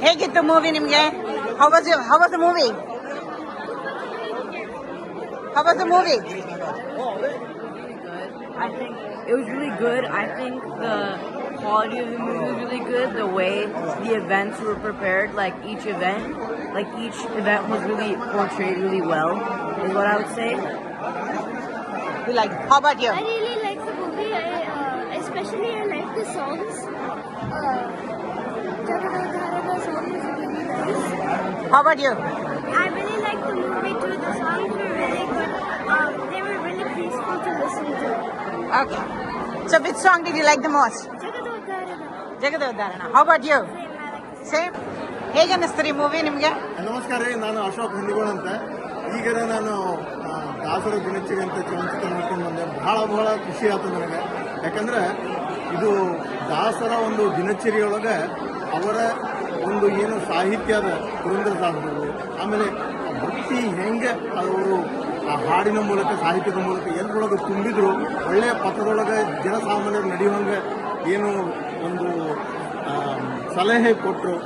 ಹೇಗಿತ್ತು ಮೂವಿ ನಿಮ್ಗೆ? How was the movie? How was the movie? I think it was really good. I think the quality of the movie was really good. The way the events were prepared, like each event was really portrayed really well, is what I would say. You like? How about you? I really like the movie. Especially I like the songs. Jagadadharana song is really nice. How about you? I really like the movie too. The songs were really good. They were really peaceful to listen to. Okay. So which song did you like the most? Jagadadharana. How about you? Same. ಹೇಗೆ ಅನ್ನಿಸ್ತು ರೀ movie ನಿಮ್ಗೆ? ನಮಸ್ಕಾರ ರೀ, ನಾನು ಅಶೋಕ್ ಹಂದಿಗೋಳ ಅಂತ. ಈಗ ನಾನು ದಾಸರ ದಿನಚರಿ ಅಂತ ಚಲನಚಿತ್ರ ನೋಡ್ಕೊಂಡು ಬಂದೆ. ಬಹಳ ಖುಷಿ ಆಯ್ತು ನನಗೆ. ಯಾಕಂದ್ರೆ ಇದು ದಾಸರ ಒಂದು ದಿನಚರಿಯೊಳಗೆ ಅವರ ಒಂದು ಏನು ಸಾಹಿತ್ಯ ಅದ ಪುರಂದರದಾಸರು, ಆಮೇಲೆ ಭಕ್ತಿ ಹೆಂಗೆ ಅವರು ಆ ಹಾಡಿನ ಮೂಲಕ ಸಾಹಿತ್ಯದ ಮೂಲಕ ಎಲ್ಲರೊಳಗೆ ತುಂಬಿದ್ರು, ಒಳ್ಳೆಯ ಪಥದೊಳಗೆ ಜನಸಾಮಾನ್ಯರು ನಡೆಯುವಂಗೆ ಏನು ಒಂದು ಸಲಹೆ ಕೊಟ್ಟರು,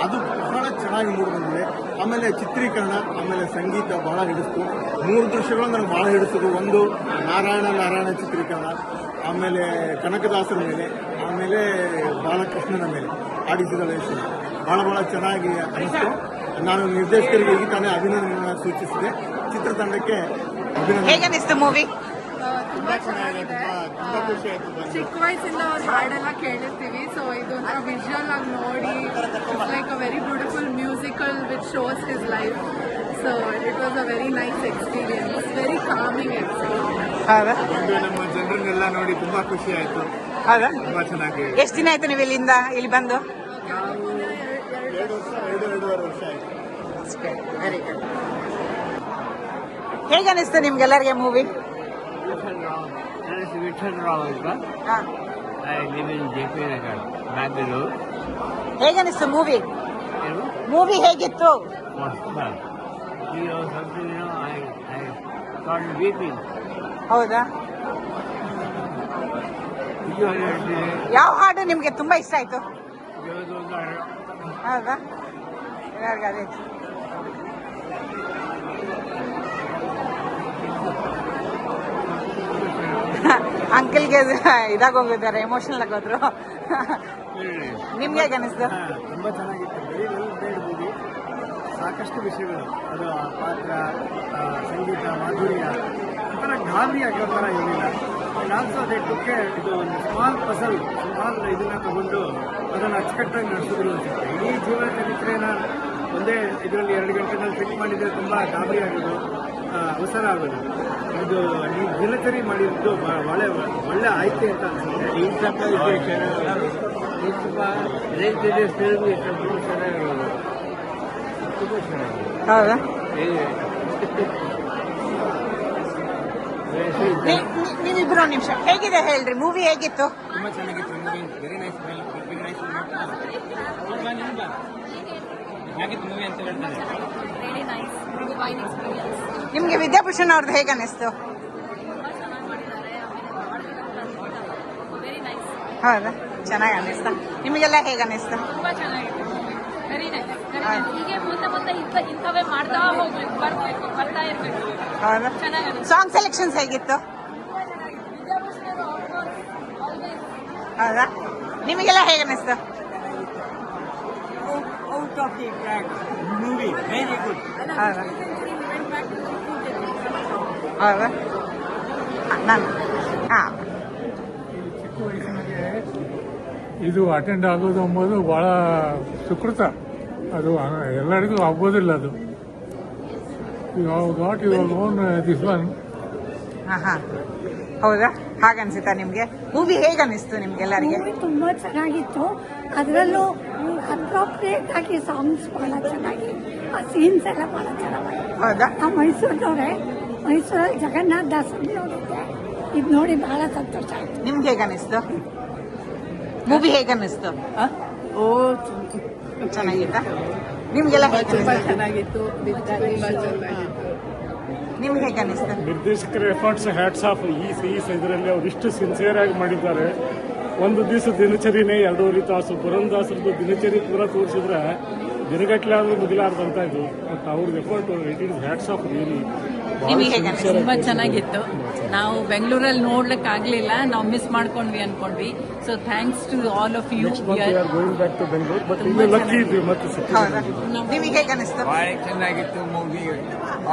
ಅದು ಬಹಳ ಚೆನ್ನಾಗಿ ಮೂಡಿ ಬಂದಿದೆ. ಆಮೇಲೆ ಚಿತ್ರೀಕರಣ, ಆಮೇಲೆ ಸಂಗೀತ ಬಹಳ ಹಿಡಿಸ್ತು. 3 ದೃಶ್ಯಗಳು ನನಗೆ ಬಹಳ ಹಿಡಿಸಿದ್ರು. ಒಂದು ನಾರಾಯಣ ಚಿತ್ರೀಕರಣ, ಆಮೇಲೆ ಕನಕದಾಸರ ಮೇಲೆ, ಆಮೇಲೆ ಬಾಲಕೃಷ್ಣನ ಮೇಲೆ ಆಡಿಸಿದ ವೇಷ ಬಹಳ ಚೆನ್ನಾಗಿ ಅನಿಸ್ತು. ನಾನು ನಿರ್ದೇಶಕರಿಗೆ ಈಗ ತಾನೇ ಅಭಿನಂದನೆ ಸೂಚಿಸಿದೆ. ಚಿತ್ರತಂಡಕ್ಕೆ ಅಭಿನಂದನೆ. ಹೇಗೆ ಅನಿಸ್ತು ಮೂವಿ? ತುಂಬಾ ಚೆನ್ನಾಗಿದೆ, ತುಂಬಾ ಖುಷಿ ಆಯ್ತು. ಚಿಕ್ಕ ವಯಸ್ಸಿಂದ ಅವ್ರ ಹಾಡೆಲ್ಲ ಕೇಳಿರ್ತೀವಿ, ಸೊ ಇದು ವಿಜುವಲ್ ಆಗಿ ನೋಡಿ it's like a very beautiful musical which shows his life. So it was a very nice experience, very coming experience. ಹೌದಾ? ನಮ್ಮ ಜನರನ್ನೆಲ್ಲ ನೋಡಿ ತುಂಬಾ ಖುಷಿ ಆಯ್ತು. ಹೌದಾ? ತುಂಬಾ ಚೆನ್ನಾಗಿ. ಎಷ್ಟು ದಿನ ಆಯ್ತು ನೀವು ಇಲ್ಲಿ ಬಂದು? 2.5 ವರ್ಷ ಆಯ್ತು. Very good. ಹೇಗೆ ಅನಿಸ್ತು ನಿಮ್ಗೆಲ್ಲರಿಗೆ ಮೂವಿ? Vital Rao ಅಂತ. I live in JP Nagar, Bangalore. ಹೇಗೆ ಅನಿಸ್ತು ಮೂವಿ? ಏನು? ಮೂವಿ ಹೇಗಿತ್ತು? I started weeping. ಹೌದಾ? ಯಾವ ಹಾಡು ನಿಮ್ಗೆ ತುಂಬಾ ಇಷ್ಟ ಆಯ್ತು? ಹೌದಾ? ಎಲ್ಲರಿಗೂ ಅದೇ. ಅಂಕಲ್ಗೆ ಇದಾಗೋಗಿದ್ದಾರೆ, ಎಮೋಷನಲ್ ಆಗೋದ್ರು. ನಿಮ್ಗೆ ಹೇಗೆ ಅನಿಸ್ತು? ತುಂಬಾ ಚೆನ್ನಾಗಿತ್ತು. ವೆರಿ ಸಾಕಷ್ಟು ವಿಷಯಗಳು, ಅದು ಆ ಪಾತ್ರ, ಸಂಗೀತ, ಮಾಧುರ್ಯ, ಒಂಥರ ಗಾಬರಿ ಆಗೋ ಥರ ಏನಿಲ್ಲ. ಆಲ್ಸೋ ದೇ ಟುಕ್ಕೆ ಇದು ಒಂದು ಸ್ಮಾಲ್ ಪಸಲ್, ಸ್ಮಾಲ್ ಇದನ್ನ ತಗೊಂಡು ಅದನ್ನು ಅಚ್ಚುಕಟ್ಟಾಗಿ ನಡೆಸಿದ್ರು ಅನ್ಸುತ್ತೆ. ಇಡೀ ಜೀವನ ಚರಿತ್ರೆನ ಒಂದೇ ಇದರಲ್ಲಿ 2 ಗಂಟೆನಲ್ಲಿ ಫಿಟ್ ಮಾಡಿದರೆ ತುಂಬ ಗಾಬರಿ ಆಗೋದು, ಅವಸರ ಆಗೋದು. ಇದು ನೀವು ದಿನಚರಿ ಮಾಡಿದ್ದು ಒಳ್ಳೆ ಆಯ್ಕೆ ಅಂತ ಅನ್ಸುತ್ತೆ. ಹೌದಾ? ನೀವಿಬ್ರು ನಿಮಿಷ, ಹೇಗಿದೆ ಹೇಳ್ರಿ ಮೂವಿ? ಹೇಗಿತ್ತು? ತುಂಬಾ ಚೆನ್ನಾಗಿತ್ತು. ವೆರಿ ನೈಸ್, ಹೇಗಿತ್ತು ಮೂವಿ ಅಂತ ಹೇಳ್ತಾರೆ. ನಿಮ್ಗೆ ವಿದ್ಯಾಭೂಷಣ್ ಅವ್ರದ್ದು ಹೇಗೆ ಅನಿಸ್ತು? ಹೌದಾ? ಚೆನ್ನಾಗಿ ಅನಿಸ್ತಾ? ನಿಮಗೆಲ್ಲ ಹೇಗೆ ಅನಿಸ್ತಾ? ತುಂಬಾ ಚೆನ್ನಾಗಿತ್ತು, ವೆರಿ ನೈಸ್. ಹೀಗೆ ಮುಂದೆ ಇಂಥವೇ ಮಾಡ್ತಾ ಹೋಗ್ಬೇಕು, ಬರ್ತಾ ಇರ್ಬೇಕು. ಹೌದಾ? ಸಾಂಗ್ ಸೆಲೆಕ್ಷನ್ಸ್ ಹೇಗಿತ್ತು? ಹೌದಾ? ನಿಮಗೆಲ್ಲ ಹೇಗೆ ಅನಿಸ್ತು? Out of the track movie, very good. ಹೌದಾ? ಹೌದಾ? ನಾನು ಚಿಕ್ಕ ವಯಸ್ಸಿನಾಗೆ ಇದು ಅಟೆಂಡ್ ಆಗೋದು ಅಂಬೋದು ಬಹಳ ಸುಕೃತ. ಅದು ಎಲ್ಲರಿಗೂ ಆಗೋದಿಲ್ಲ. ಅದು got your own this one. ಹೌದಾ? ಹಾಗನ್ಸುತ್ತಾ ನಿಮ್ಗೆ? ಮೂವಿ ಹೇಗೆ ಅನಿಸ್ತು ನಿಮ್ಗೆಲ್ಲರಿಗೆ? ತುಂಬಾ ಚೆನ್ನಾಗಿತ್ತು. ಅದರಲ್ಲೂ ಅಪ್ರೋಪ್ರಿಯೇಟ್ ಆಗಿ ಸಾಂಗ್ಸ್ ಬಹಳ ಚೆನ್ನಾಗಿ, ಆ ಸೀನ್ಸ್ ಎಲ್ಲ ಬಹಳ ಚೆನ್ನಾಗಿ. ಹೌದಾ? ಮೈಸೂರಿನವ್ರೆ, ಮೈಸೂರಲ್ಲಿ ಜಗನ್ನಾಥ ದಾಸನ್ ನೋಡಿದ್ದೆ. ಇದು ನೋಡಿ ಬಹಳ ಸಂತೋಷ ಆಯ್ತು. ನಿಮ್ಗೆ ಹೇಗೆ ಅನಿಸ್ತು ಮೂವಿ? ಹೇಗೆ ಅನಿಸ್ತು? ಚೆನ್ನಾಗಿತ್ತಾ? ನಿಮ್ಗೆಲ್ಲ ಚೆನ್ನಾಗಿತ್ತು. ನಿಮ್ಗೆ ಹೇಗೆ ಅನಿಸ್ತು? ನಿರ್ದೇಶಕರ ಎಫರ್ಟ್ಸ್ ಹ್ಯಾಟ್ಸ್ ಆಫ್. ಈ ಇದರಲ್ಲಿ ಅವ್ರು ಇಷ್ಟು ಸಿನ್ಸಿಯರ್ ಆಗಿ ಮಾಡಿದ್ದಾರೆ. ಒಂದು ದಿವಸ ದಿನಚರಿನೇ 2.5 ತಾಸು ಪುರಂದಾಸರದ್ದು ದಿನಚರಿ ಪೂರ ತೋರಿಸಿದ್ರೆ ದಿನಗಟ್ಟಲೆ ಆದ್ರೂ ಮುಗಿಲಾರ್ದಂತ ಇದು ಬಟ್ ಅವ್ರದ್ದು effort it is hats off really. ನಿಮಗೆ ಹೇಗೆ ಅನಿಸ್ತು? ತುಂಬಾ ಚೆನ್ನಾಗಿತ್ತು. ನಾವು ಬೆಂಗಳೂರಲ್ಲಿ ನೋಡ್ಲಿಕ್ಕೆ ಆಗ್ಲಿಲ್ಲ, ನಾವು ಮಿಸ್ ಮಾಡ್ಕೊಂಡ್ವಿ ಅನ್ಕೊಂಡ್ವಿ. So thanks to all of you. Next month we are going back to Bengaluru but ಇಲ್ಲಿ ಲಕ್ಕಿ ಇದ್ವಿ ಮತ್ತೆ ಹೌದಾ? ಸಿಕ್ಕಿದ್ವಿ. ನಿಮಗೆ ಹೇಗೆ ಅನಿಸ್ತು? ಭಾಳ ಚೆನ್ನಾಗಿತ್ತು movie.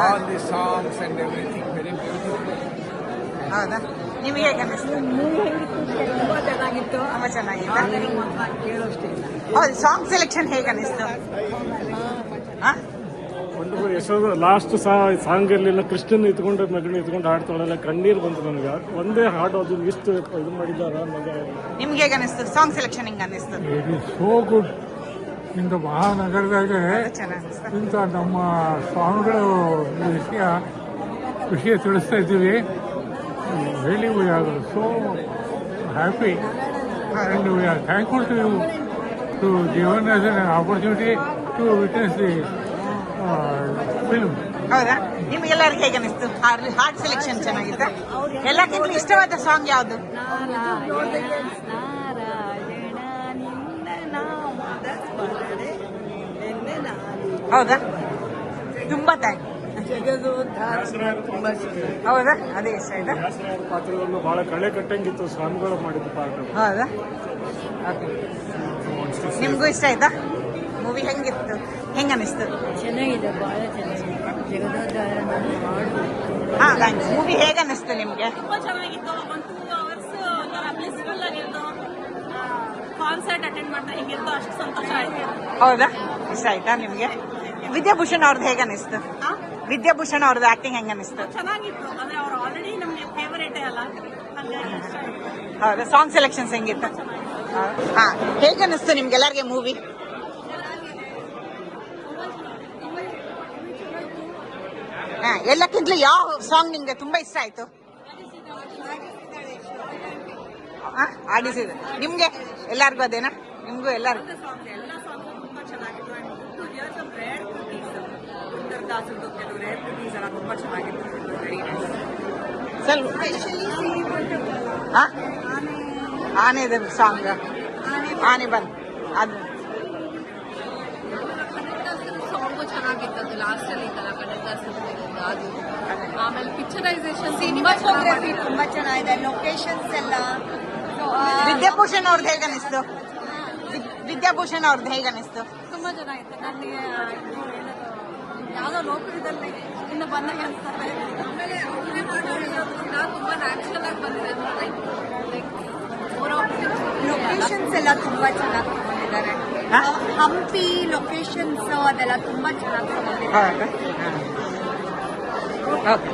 All the songs and everything very beautiful. ಹೌದಾ? ನಿಮಗೆ ಹೇಗೆ ಅನಿಸ್ತು? ತುಂಬಾ ಚೆನ್ನಾಗಿತ್ತು. ತುಂಬಾ ಚೆನ್ನಾಗಿತ್ತಾ? ಹೌದು. ಸಾಂಗ್ ಸೆಲೆಕ್ಷನ್ ಹೇಗೆ ಅನಿಸ್ತು? ವಂಡರ್ಫುಲ್. ಯಶೋಧ ಲಾಸ್ಟ್ ಸಾಂಗ್ ಅಲ್ಲೆಲ್ಲ ಕೃಷ್ಣನ್ ಇತ್ಕೊಂಡು ಮಗನ ಇತ್ಕೊಂಡು ಹಾಡ್ತಾಳಲ್ಲ, ಕಣ್ಣೀರು ಬಂತು ನನಗೆ. ಒಂದೇ ಹಾಡು ಅದು ಇಷ್ಟು ಇದು ಮಾಡಿದಾರ ಮಗ. ನಿಮ್ಗೆ ಹೇಗೆ ಅನಿಸ್ತು? ಸಾಂಗ್ ಸೆಲೆಕ್ಷನ್ ಹಿಂಗೆ ಅನಿಸ್ತು? It is so good. ಇಂಥ ಮಹಾನಗರದಾಗ ಚೆನ್ನಾಗಿ ಅನಿಸ್ತು. ಇಂಥ ನಮ್ಮ ಸ್ವಾಮಿಗಳು ಈ ವಿಷಯ ತಿಳಿಸ್ತಾ ಇದ್ದೀವಿ. Really we are so happy and we are thankful to you to given us an opportunity to witness the film. ಹೌದಾ? ನಿಮ್ಗೆಲ್ಲರಿಗೂ ಹೇಗೆ ಅನಿಸ್ತು? ಹಾರ್ಟ್ ಸೆಲೆಕ್ಷನ್ ಚೆನ್ನಾಗಿತ್ತ? ಎಲ್ಲಕ್ಕಿಂತ ಇಷ್ಟವಾದ ಸಾಂಗ್ ಯಾವುದು? ಹೌದಾ? ತುಂಬಾ ಥ್ಯಾಂಕ್. ಹೌದಾ? ಅದೇ ಇಷ್ಟ ಆಯ್ತಾ? ವ್ಯಾಸರಾಯರ ಪಾತ್ರವನ್ನು ಬಹಳ ಕಳೆ ಕಟ್ಟಂಗಿತ್ತು ಸ್ವಾಮಿಗಳು ಮಾಡಿದ ಪಾತ್ರ. ಹೌದಾ? ಓಕೆ. ನಿಮಗೂ ಇಷ್ಟ ಆಯ್ತಾ ಮೂವಿ? ಹೆಂಗಿತ್ತು? ಹೆಂಗ ಅನಿಸ್ತು? ಚೆನ್ನಾಗಿದೆ, ಬಹಳ ಚೆನ್ನಾಗಿದೆ. ಜಗದೋದ್ಧಾರ ಹಾ, ಥ್ಯಾಂಕ್ಸ್. ಮೂವಿ ಹೇಗೆ ಅನಿಸ್ತು ನಿಮ್ಗೆ? ತುಂಬಾ ಚೆನ್ನಾಗಿತ್ತು. ಒಂದು 2 ಅವರ್ಸ್ ಬ್ಲಿಸ್ಫುಲ್ ಆಗಿತ್ತು. ಕಾನ್ಸರ್ಟ್ ಅಟೆಂಡ್ ಮಾಡ್ತಾ ಹಿಂಗಿತ್ತು, ಅಷ್ಟು ಸಂತೋಷ ಆಯ್ತು. ಹೌದಾ? ಇಷ್ಟ ಆಯ್ತಾ ನಿಮ್ಗೆ? ವಿದ್ಯಾಭೂಷಣ್ ಅವ್ರದ್ದು ಹೇಗೆ ಅನಿಸ್ತು? ವಿದ್ಯಾಭೂಷಣ್ ಅವ್ರದ್ದು ಆಕ್ಟಿಂಗ್ ಹೆಂಗ ಅನಿಸ್ತು? ಚೆನ್ನಾಗಿತ್ತು. ಅಂದ್ರೆ ಅವ್ರು ಆಲ್ರೆಡಿ ನಮ್ಗೆ ಫೇವರೇಟೇ ಅಲ್ಲ, ಹಾಗಾಗಿ ಇಷ್ಟ ಆಯ್ತು. ಹೌದಾ? ಸಾಂಗ್ ಸೆಲೆಕ್ಷನ್ಸ್ ಹೆಂಗಿತ್ತು? ಹಾ, ಹೇಗೆ ಅನಿಸ್ತು ನಿಮ್ಗೆಲ್ಲರಿಗೆ ಮೂವಿ? ಹಾ, ಎಲ್ಲಕ್ಕಿಂತಲೂ ಯಾವ ಸಾಂಗ್ ನಿಮ್ಗೆ ತುಂಬಾ ಇಷ್ಟ ಆಯ್ತು? ಆಡಿಸಿದ ನಿಮ್ಗೆ ಎಲ್ಲಾರ್ಗು ಅದೇನಾ? ನಿಮ್ಗೂ ಎಲ್ಲಾರ್ಗು? ಎಲ್ಲ ಸಾಂಗು ತುಂಬಾ ಚೆನ್ನಾಗಿತ್ತು. And 2 years of rare cookies. ದಾಸರದ್ದು ಕೆಲವು ರೇರ್ ಕುಕೀಸ್ ಎಲ್ಲ ತುಂಬಾ ಚೆನ್ನಾಗಿತ್ತು. Very nice. ಸ್ವಲ್ಪ ಆನೆದ ಸಾಂಗ್, ಆನೆ ಬಂದ್ ಅದು ಸಾಂಗು ಚೆನ್ನಾಗಿತ್ತು. ಅದು ಲಾಸ್ಟ್ ಅಲ್ಲಿ ಇತ್ತಲ್ಲ ಕನಕದಾಸರು ಅದು. ಆಮೇಲೆ ಪಿಕ್ಚರೈಸೇಷನ್ ಸಿನಿಮಾಟೋಗ್ರಫಿ ತುಂಬಾ ಚೆನ್ನಾಗಿದೆ. ಲೊಕೇಶನ್ಸ್ ಎಲ್ಲ ವಿದ್ಯಾಭೂಷಣ್ ಅವ್ರದ್ದು ಹೇಗೆ ಅನಿಸ್ತು? ವಿದ್ಯಾಭೂಷಣ್ ಅವ್ರದ್ದು ಹೇಗೆ ಅನಿಸ್ತು? ತುಂಬಾ ಚೆನ್ನಾಗಿತ್ತು. ನನಗೆ ಯಾವುದೋ ಲೋಕದಲ್ಲಿ ಇನ್ನು ಬಂದಾಗ ಅನ್ಸ್ತಾರೆ. ಆಮೇಲೆ ತುಂಬಾ ನ್ಯಾಚುರಲ್ ಆಗಿ ಬಂದಿದೆ. ಲೊಕೇಶನ್ಸ್ ಎಲ್ಲ ತುಂಬಾ ಚೆನ್ನಾಗಿ ತಗೊಂಡಿದ್ದಾರೆ. ಹಂಪಿ ಲೊಕೇಶನ್ಸ್ ಅದೆಲ್ಲ ತುಂಬಾ ಚೆನ್ನಾಗಿ ತಗೊಂಡಿದ್ದಾರೆ. ಓಕೆ.